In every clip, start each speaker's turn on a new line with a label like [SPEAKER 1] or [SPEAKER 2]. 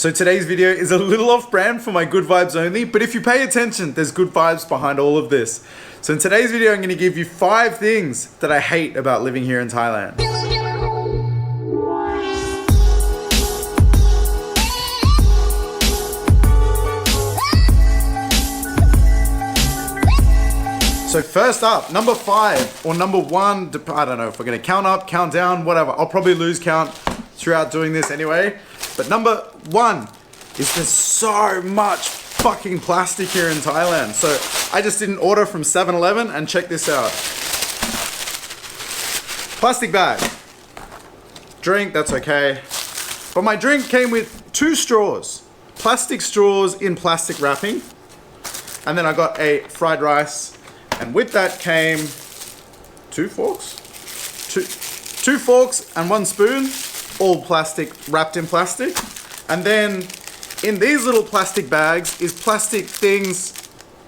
[SPEAKER 1] So today's video is a little off brand for my good vibes only, but if you pay attention, there's good vibes behind all of this. So in today's video, I'm going to give you 5 things that I hate about living here in Thailand. So first up, number 5 or number 1, I don't know if we're gonna count up, count down, whatever. I'll probably lose count throughout doing this anyway. But number 1 is there's so much fucking plastic here in Thailand. So I just did an order from 7-Eleven and check this out. Plastic bag. Drink, that's okay. But my drink came with 2 straws. Plastic straws in plastic wrapping. And then I got a fried rice. And with that came 2 forks? 2 forks and 1 spoon, all plastic, wrapped in plastic. And then in these little plastic bags is plastic things.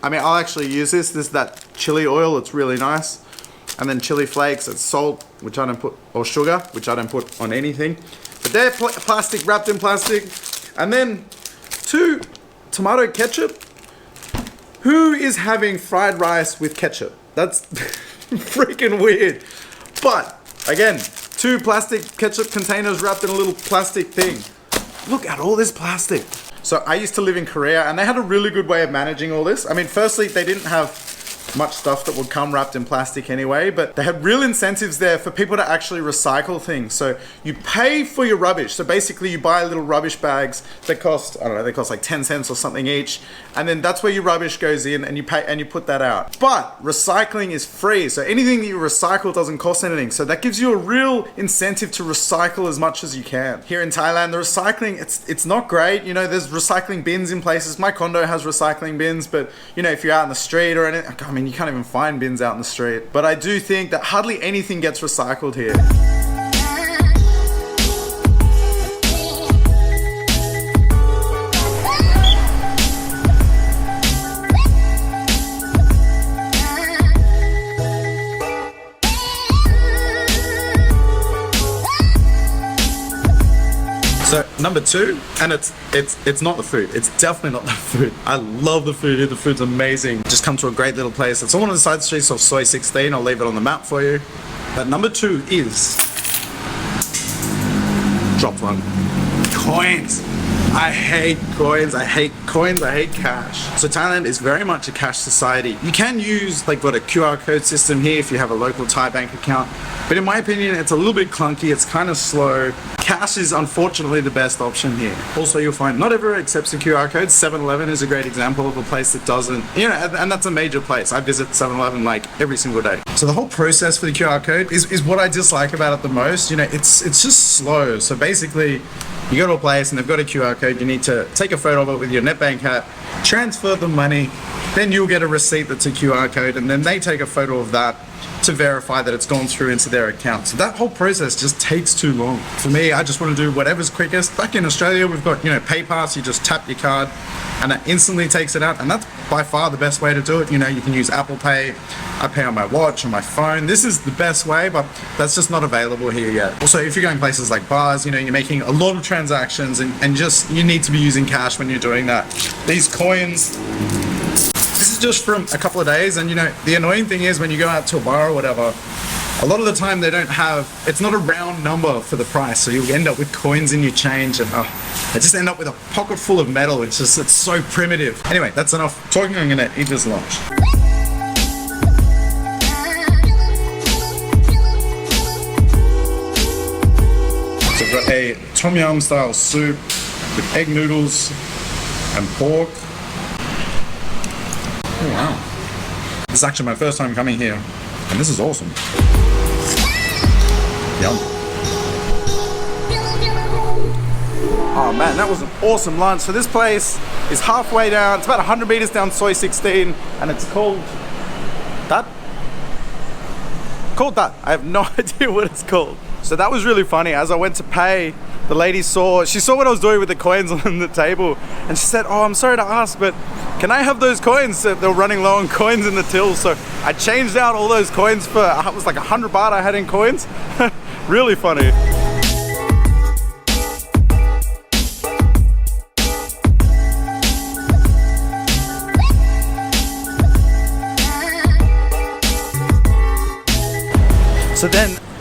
[SPEAKER 1] I mean, I'll actually use this. This is that chili oil, it's really nice. And then chili flakes and salt, which I don't put, or sugar, which I don't put on anything. But they're plastic, wrapped in plastic. And then 2 tomato ketchup. Who is having fried rice with ketchup? That's freaking weird. But again, 2 plastic ketchup containers wrapped in a little plastic thing. Look at all this plastic. So I used to live in Korea and they had a really good way of managing all this. I mean, firstly, they didn't have much stuff that would come wrapped in plastic anyway, but they had real incentives there for people to actually recycle things. So you pay for your rubbish. So basically you buy little rubbish bags that cost, I don't know, they cost like 10 cents or something each. And then that's where your rubbish goes in and you pay and you put that out. But recycling is free. So anything that you recycle doesn't cost anything. So that gives you a real incentive to recycle as much as you can. Here in Thailand, the recycling, it's not great. You know, there's recycling bins in places. My condo has recycling bins, but you know, if you're out in the street or anything, I mean, you can't even find bins out in the street. But I do think that hardly anything gets recycled here. So number 2, and it's not the food. It's definitely not the food. I love the food here. The food's amazing. Just come to a great little place. It's all on the side streets of Soi 16. I'll leave it on the map for you. But number 2 is drop one. Coins. I hate coins. I hate coins. I hate cash. So Thailand is very much a cash society. You can use like what a QR code system here if you have a local Thai bank account. But in my opinion, it's a little bit clunky. It's kind of slow. Cash is unfortunately the best option here. Also, you'll find not everyone accepts a QR code. 7-Eleven is a great example of a place that doesn't, you know, and that's a major place. I visit 7-Eleven like every single day. So the whole process for the QR code is what I dislike about it the most. You know, it's just slow. So basically, you go to a place and they've got a QR code. You need to take a photo of it with your NetBank app, transfer the money, then you'll get a receipt that's a QR code, and then they take a photo of that to verify that it's gone through into their account. So that whole process just takes too long. For me, I just want to do whatever's quickest. Back in Australia, we've got, you know, PayPass. You just tap your card and it instantly takes it out. And that's by far the best way to do it. You know, you can use Apple Pay. I pay on my watch, on my phone. This is the best way, but that's just not available here yet. Also, if you're going places like bars, you know, you're making a lot of transactions and just, you need to be using cash when you're doing that. These coins, this is just from a couple of days, and you know, the annoying thing is when you go out to a bar or whatever, a lot of the time they don't have, it's not a round number for the price, so you'll end up with coins in your change and I just end up with a pocket full of metal. It's so primitive. Anyway, that's enough talking. I'm gonna eat this lunch. So I've got a tom yum style soup with egg noodles and pork. Oh, wow. This is actually my first time coming here, and this is awesome. Yum. Oh man, that was an awesome lunch. So this place is halfway down, it's about 100 meters down Soi 16, and it's called that? Called that. I have no idea what it's called. So that was really funny. As I went to pay, the lady saw what I was doing with the coins on the table, and she said, "Oh, I'm sorry to ask, but can I have those coins?" They were running low on coins in the till, so I changed out all those coins for, it was like 100 baht I had in coins. Really funny.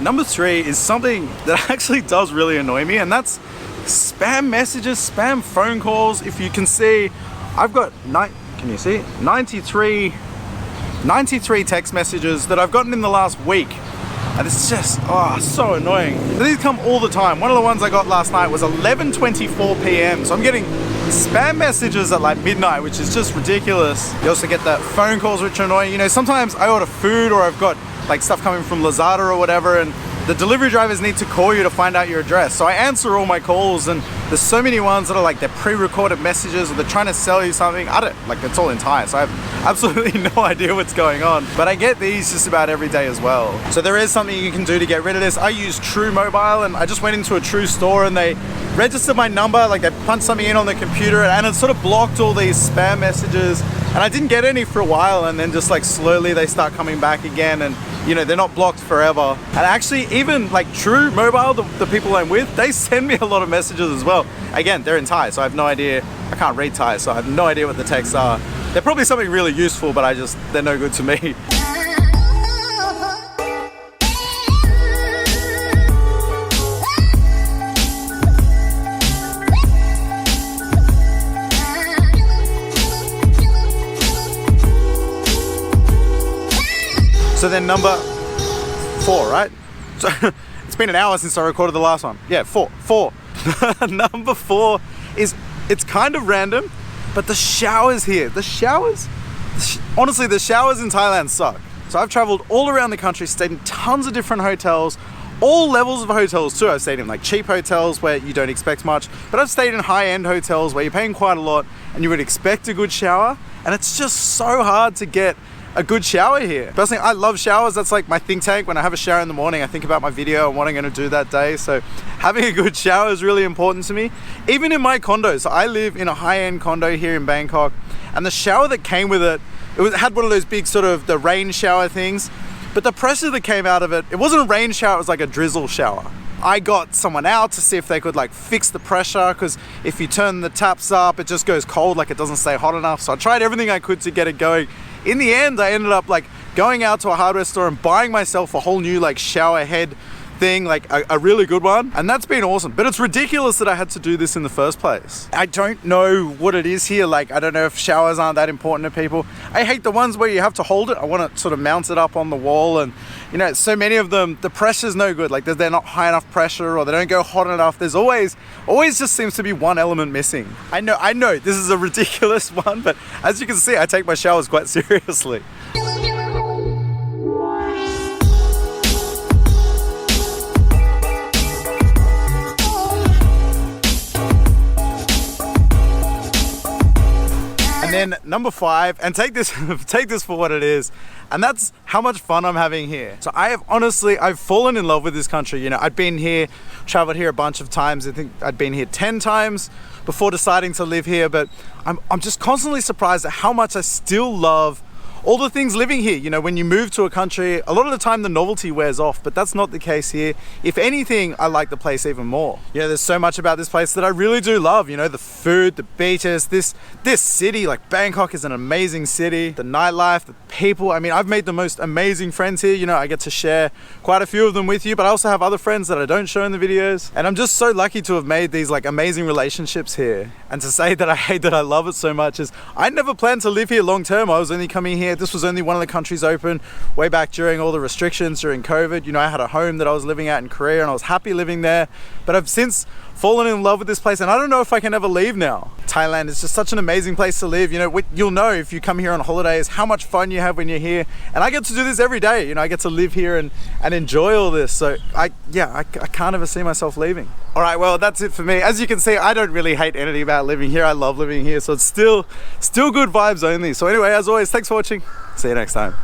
[SPEAKER 1] number 3 is something that actually does really annoy me, and that's spam messages, spam phone calls. If you can see, I've got, can you see? 93 text messages that I've gotten in the last week. And it's just, so annoying. These come all the time. One of the ones I got last night was 11:24 p.m. So I'm getting spam messages at like midnight, which is just ridiculous. You also get the phone calls, which are annoying. You know, sometimes I order food or I've got like stuff coming from Lazada or whatever, and the delivery drivers need to call you to find out your address. So I answer all my calls, and there's so many ones that are like they're pre-recorded messages or they're trying to sell you something. I don't, like, it's all in Thai, so I have absolutely no idea what's going on. But I get these just about every day as well. So there is something you can do to get rid of this. I use True Mobile, and I just went into a True store and they registered my number, like they punched something in on the computer, and it sort of blocked all these spam messages. And I didn't get any for a while, and then just like slowly they start coming back again, and you know, they're not blocked forever. And actually, even like True Mobile, the people I'm with, they send me a lot of messages as well. Again, they're in Thai, so I have no idea. I can't read Thai, so I have no idea what the texts are. They're probably something really useful, but they're no good to me. So then number 4, right? So it's been an hour since I recorded the last one. Yeah, 4. Number 4 is, it's kind of random, but the showers here. Honestly, the showers in Thailand suck. So I've traveled all around the country, stayed in tons of different hotels, all levels of hotels too. I've stayed in like cheap hotels where you don't expect much, but I've stayed in high-end hotels where you're paying quite a lot and you would expect a good shower, and it's just so hard to get a good shower here. Personally, I love showers. That's like my think tank. When I have a shower in the morning, I think about my video and what I'm going to do that day. So having a good shower is really important to me. Even in my condo, so I live in a high-end condo here in Bangkok, and the shower that came with it, had one of those big sort of the rain shower things, but the pressure that came out of it, it wasn't a rain shower, it was like a drizzle shower. I got someone out to see if they could like fix the pressure, because if you turn the taps up, it just goes cold, like it doesn't stay hot enough. So I tried everything I could to get it going. In the end, I ended up like going out to a hardware store and buying myself a whole new like shower head thing, like a really good one, and that's been awesome. But it's ridiculous that I had to do this in the first place. I don't know what it is here. Like, I don't know if showers aren't that important to people. I hate the ones where you have to hold it. I want to sort of mount it up on the wall, and you know, so many of them, the pressure's no good. Like they're not high enough pressure, or they don't go hot enough. There's always just seems to be one element missing. I know this is a ridiculous one, but as you can see, I take my showers quite seriously. And then number 5, and take this for what it is, and that's how much fun I'm having here. So I've fallen in love with this country. You know, I'd been here, traveled here a bunch of times. I think I'd been here 10 times before deciding to live here, but I'm just constantly surprised at how much I still love all the things living here. You know, when you move to a country, a lot of the time the novelty wears off, but that's not the case here. If anything, I like the place even more. You know, there's so much about this place that I really do love. You know, the food, the beaches, this city, like Bangkok is an amazing city. The nightlife, the people. I mean, I've made the most amazing friends here. You know, I get to share quite a few of them with you, but I also have other friends that I don't show in the videos. And I'm just so lucky to have made these like amazing relationships here. And to say that I hate that I love it so much is, I never planned to live here long term. I was only coming here. This was only one of the countries open way back during all the restrictions during COVID. You know, I had a home that I was living at in Korea, and I was happy living there. But I've since fallen in love with this place, and I don't know if I can ever leave now. Thailand is just such an amazing place to live. You know, you'll know if you come here on holidays how much fun you have when you're here. And I get to do this every day. You know, I get to live here and enjoy all this. So I can't ever see myself leaving. All right, well, that's it for me. As you can see, I don't really hate anything about living here. I love living here. So it's still good vibes only. So anyway, as always, thanks for watching. See you next time.